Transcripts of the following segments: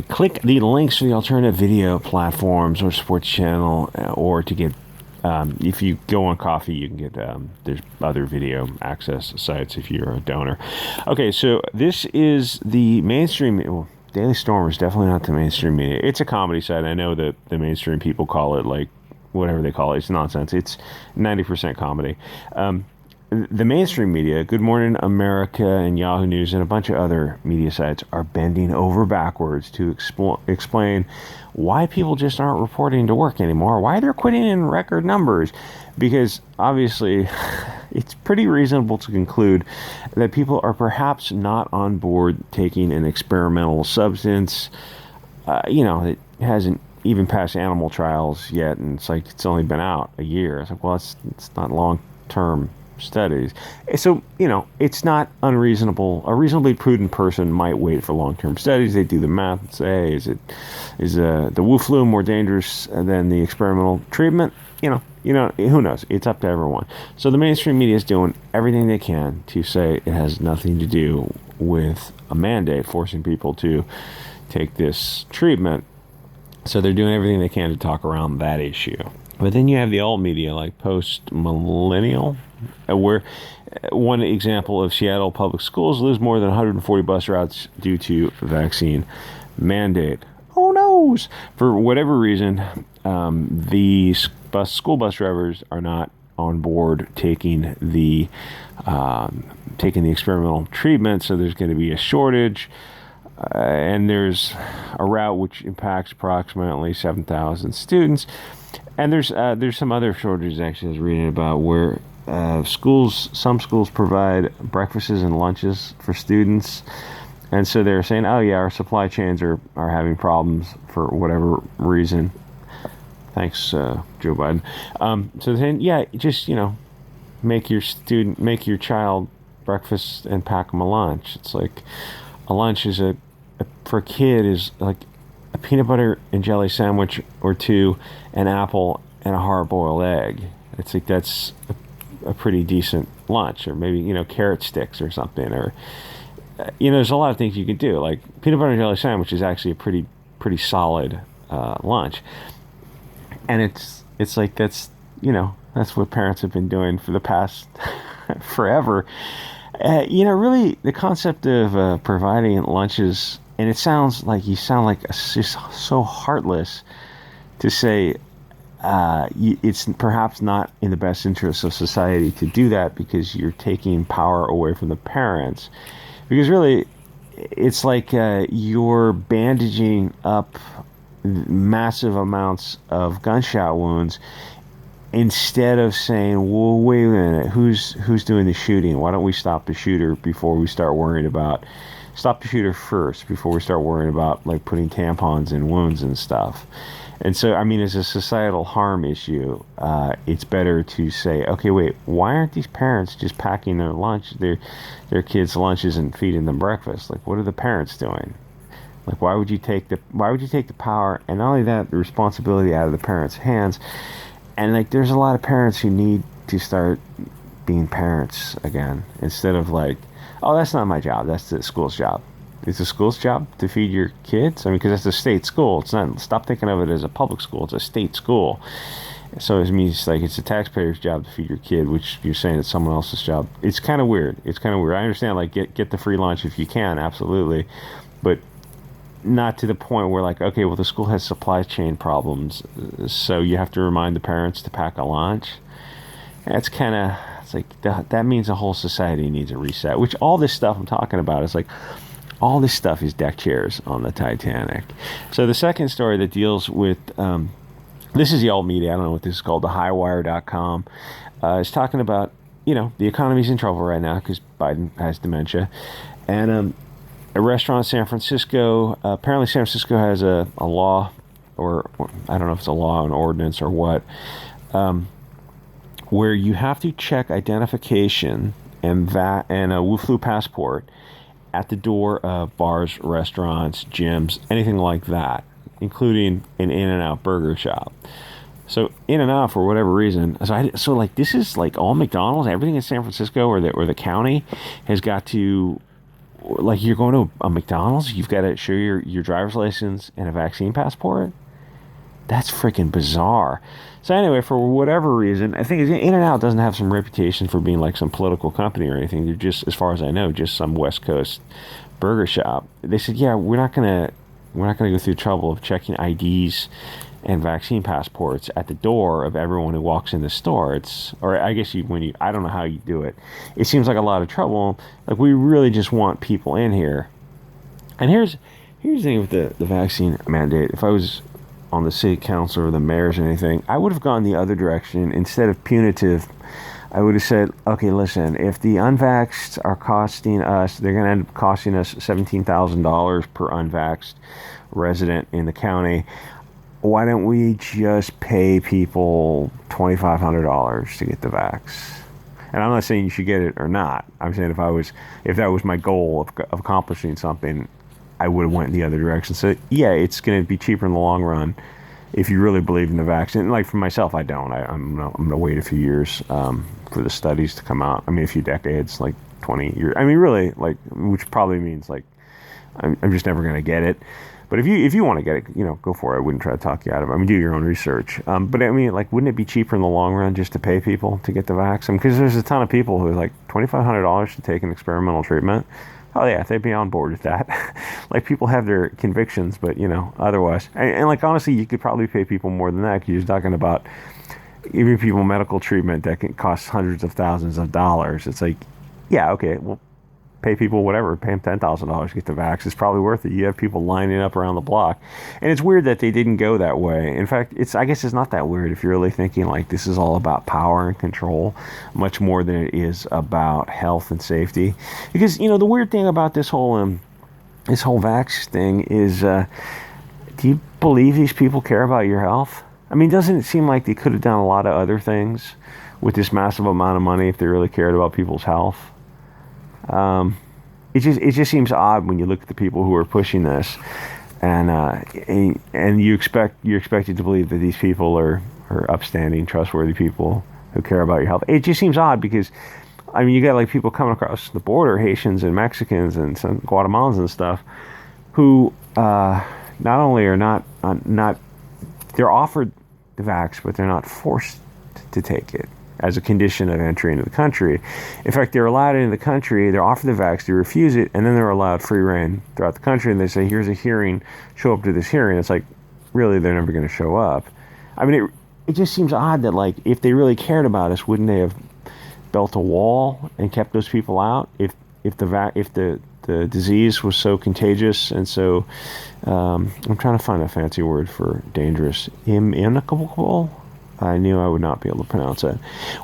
Click the links to the alternative video platforms or sports channel, or to get, if you go on Coffee, you can get, there's other video access sites if you're a donor. Okay, so this is the mainstream. Well, Daily Stormer is definitely not the mainstream media. It's a comedy site. I know that the mainstream people call it, like, whatever they call it. It's nonsense. It's 90% comedy. The mainstream media, Good Morning America and Yahoo News and a bunch of other media sites, are bending over backwards to explain why people just aren't reporting to work anymore, why they're quitting in record numbers. Because obviously, it's pretty reasonable to conclude that people are perhaps not on board taking an experimental substance, that hasn't even passed animal trials yet, and it's like it's only been out a year. It's like, well, it's not long-term studies. So, it's not unreasonable. A reasonably prudent person might wait for long-term studies. They do the math and say, is the Wu flu more dangerous than the experimental treatment? Who knows? It's up to everyone. So the mainstream media is doing everything they can to say it has nothing to do with a mandate forcing people to take this treatment. So they're doing everything they can to talk around that issue. But then you have the alt media like Post-Millennial, where one example of Seattle public schools lose more than 140 bus routes due to vaccine mandate. Who knows? For whatever reason, the school bus drivers are not on board taking the experimental treatment, so there's going to be a shortage. And there's a route which impacts approximately 7,000 students. And there's some other shortages actually I was reading about where some schools provide breakfasts and lunches for students. And so they're saying, oh yeah, our supply chains are having problems for whatever reason. Thanks, Joe Biden. So they're saying, yeah, just, make your child breakfast and pack them a lunch. It's like a lunch is for a kid is like a peanut butter and jelly sandwich or two, an apple, and a hard-boiled egg. It's like that's a pretty decent lunch, or maybe carrot sticks or something, or there's a lot of things you can do. Like peanut butter and jelly sandwich is actually a pretty solid lunch, and it's like that's what parents have been doing for the past forever. Really, the concept of providing lunches, and it sounds like you sound like just so heartless to say it's perhaps not in the best interest of society to do that because you're taking power away from the parents. Because really, it's like you're bandaging up massive amounts of gunshot wounds instead of saying, well, wait a minute, who's doing the shooting? Why don't we stop the shooter before we start worrying about... Stop the shooter first before we start worrying about, like, putting tampons in wounds and stuff. And so, as a societal harm issue, it's better to say, okay, wait, why aren't these parents just packing their kids' lunches and feeding them breakfast? Like, what are the parents doing? Like, why would you take the power, and not only that, the responsibility out of the parents' hands? And like, there's a lot of parents who need to start being parents again, instead of like, oh, that's not my job, that's the school's job. It's the school's job to feed your kids. Because that's a state school. It's not. Stop thinking of it as a public school. It's a state school. So it means like it's the taxpayer's job to feed your kid, which you're saying it's someone else's job. It's kind of weird. I understand, like, get the free lunch if you can, absolutely, but not to the point where, like, okay, well, the school has supply chain problems, so you have to remind the parents to pack a lunch. It's like that means the whole society needs a reset, which all this stuff I'm talking about is like, all this stuff is deck chairs on the Titanic. So the second story that deals with, this is the alt media, I don't know what this is called, thehighwire.com, is talking about, the economy's in trouble right now because Biden has dementia. And a restaurant in San Francisco, apparently San Francisco has a law, or I don't know if it's a law, an ordinance, or what, where you have to check identification and a Wu flu passport at the door of bars, restaurants, gyms, anything like that, including an In-N-Out burger shop. So In-N-Out, for whatever reason, so like this is like all McDonald's, everything in San Francisco or the county has got to like you're going to a McDonald's, you've got to show your driver's license and a vaccine passport. That's freaking bizarre. So anyway, for whatever reason, I think In-N-Out doesn't have some reputation for being like some political company or anything. They're just, as far as I know, just some West Coast burger shop. They said, yeah, we're not gonna go through the trouble of checking IDs and vaccine passports at the door of everyone who walks in the store. Or I guess I don't know how you do it. It seems like a lot of trouble. Like, we really just want people in here. And here's the thing with the vaccine mandate. If I was on the city council or the mayors or anything, I would have gone the other direction. Instead of punitive, I would have said, okay, listen, if the unvaxxed are costing us, they're going to end up costing us $17,000 per unvaxxed resident in the county. Why don't we just pay people $2,500 to get the vax? And I'm not saying you should get it or not. I'm saying if that was my goal of accomplishing something, I would have went in the other direction. So yeah, it's going to be cheaper in the long run if you really believe in the vaccine. Like for myself, I don't. I'm going to wait a few years for the studies to come out. I mean, a few decades, like 20 years. I mean, really, like, which probably means like I'm just never going to get it. But if you want to get it, go for it. I wouldn't try to talk you out of it. I mean, do your own research. But I mean, like, wouldn't it be cheaper in the long run just to pay people to get the vaccine? Because there's a ton of people who are like $2,500 to take an experimental treatment. Oh yeah, they'd be on board with that. Like, people have their convictions, but otherwise, and like, honestly, you could probably pay people more than that, because you're talking about even people medical treatment that can cost hundreds of thousands of dollars. It's like, yeah, okay, well, pay people whatever, pay them $10,000 to get the vax. It's probably worth it. You have people lining up around the block. And it's weird that they didn't go that way. In fact, I guess it's not that weird if you're really thinking like this is all about power and control, much more than it is about health and safety. Because, the weird thing about this whole vax thing is, do you believe these people care about your health? I mean, doesn't it seem like they could have done a lot of other things with this massive amount of money if they really cared about people's health? It just seems odd when you look at the people who are pushing this, and you're expected to believe that these people are upstanding, trustworthy people who care about your health. It just seems odd because, I mean, you got like people coming across the border, Haitians and Mexicans and some Guatemalans and stuff, who not only are not they're offered the vax, but they're not forced to take it as a condition of entry into the country. In fact, they're allowed into the country, they're offered the vax, they refuse it, and then they're allowed free reign throughout the country, and they say, here's a hearing, show up to this hearing. It's like, really, they're never going to show up. I mean, it just seems odd that, like, if they really cared about us, wouldn't they have built a wall and kept those people out? If the disease was so contagious and so, I'm trying to find a fancy word for dangerous, immunicable? I knew I would not be able to pronounce that.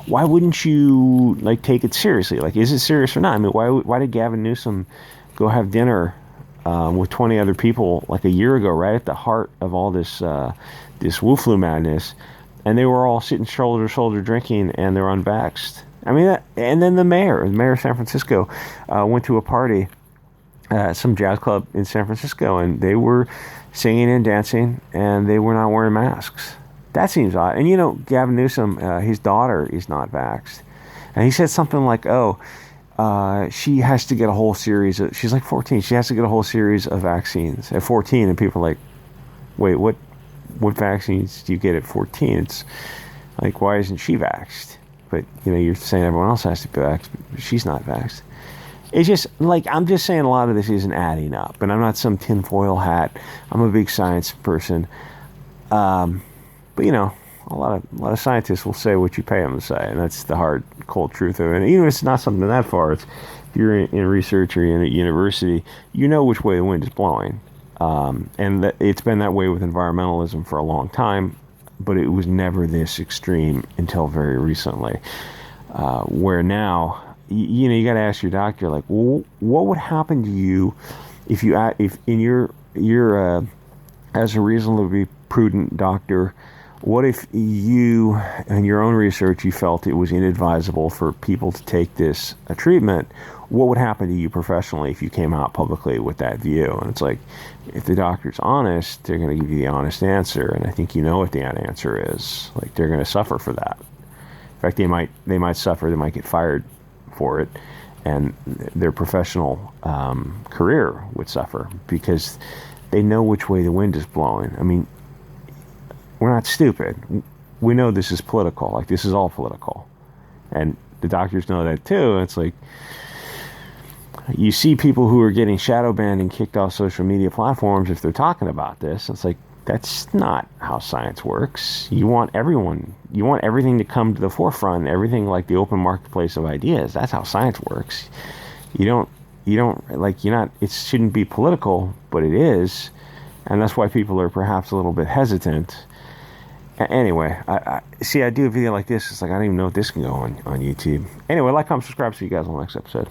Why wouldn't you like take it seriously? Like, is it serious or not? I mean, why did Gavin Newsom go have dinner with 20 other people like a year ago, right at the heart of all this Wu flu madness, and they were all sitting shoulder to shoulder drinking, and they're unvaxxed? I mean, and then the mayor of San Francisco went to a party, some jazz club in San Francisco, and they were singing and dancing, and they were not wearing masks. That seems odd. And Gavin Newsom, his daughter is not vaxxed. And he said something like, she has to get a whole series of, she's like 14, she has to get a whole series of vaccines at 14. And people are like, wait, what vaccines do you get at 14? It's like, why isn't she vaxxed? But, you're saying everyone else has to be vaxxed, but she's not vaxxed. It's just, like, I'm just saying a lot of this isn't adding up. And I'm not some tinfoil hat. I'm a big science person. But a lot of scientists will say what you pay them to say, and that's the hard, cold truth of it. And even if it's not something that far, if you're in research or you're in a university, you know which way the wind is blowing. And it's been that way with environmentalism for a long time, but it was never this extreme until very recently, where now, you got to ask your doctor, like, well, what would happen to you if in your as a reasonably prudent doctor, what if you, in your own research, you felt it was inadvisable for people to take this treatment? What would happen to you professionally if you came out publicly with that view? And it's like, if the doctor's honest, they're going to give you the honest answer. And I think what the answer is. Like, they're going to suffer for that. In fact, they might suffer. They might get fired for it. and their professional career would suffer, because they know which way the wind is blowing. I mean, we're not stupid. We know this is political. Like, this is all political. And the doctors know that too. It's like, you see people who are getting shadow banned and kicked off social media platforms if they're talking about this. It's like, that's not how science works. You want everything to come to the forefront, everything, like the open marketplace of ideas. That's how science works. It shouldn't be political, but it is. And that's why people are perhaps a little bit hesitant. Anyway, I do a video like this. It's like, I don't even know if this can go on YouTube. Anyway, like, comment, subscribe. See you guys on the next episode.